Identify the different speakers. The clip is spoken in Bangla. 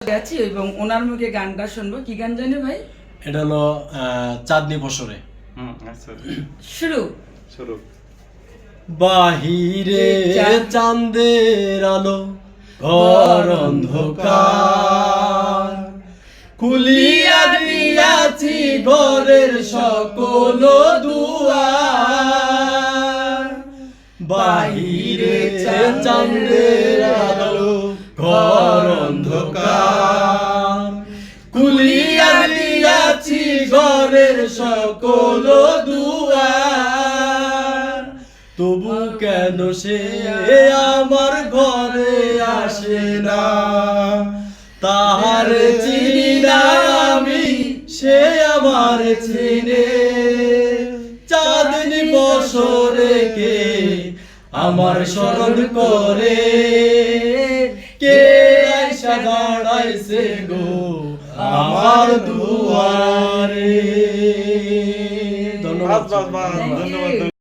Speaker 1: গেছি এবং ওনার মুখে গানটা শুনবো। কি গান জানি ভাই?
Speaker 2: এটা হলো চাঁদনি বছরে।
Speaker 3: আচ্ছা
Speaker 1: শুরু
Speaker 3: শুরু।
Speaker 2: বাহিরে চাঁদের আলো, ঘর অন্ধকার, খুলিয়া দিয়াছি ঘরের সকল দুয়ার। বাহিরে চাঁদের আলো, ঘর অন্ধকার, খুলিয়া দিয়াছি ঘরের সকল দুয়ার। তবু কেন সে আমার ঘরে আসে না, তাহার চিনি না আমি, সে আমার চিনে। চাঁদনি বছরে কে আমার স্মরণ করে, কে আইসা দাঁড়াইছে গো আমার দুয়ারে। ধন্যবাদ।
Speaker 3: ধন্যবাদ।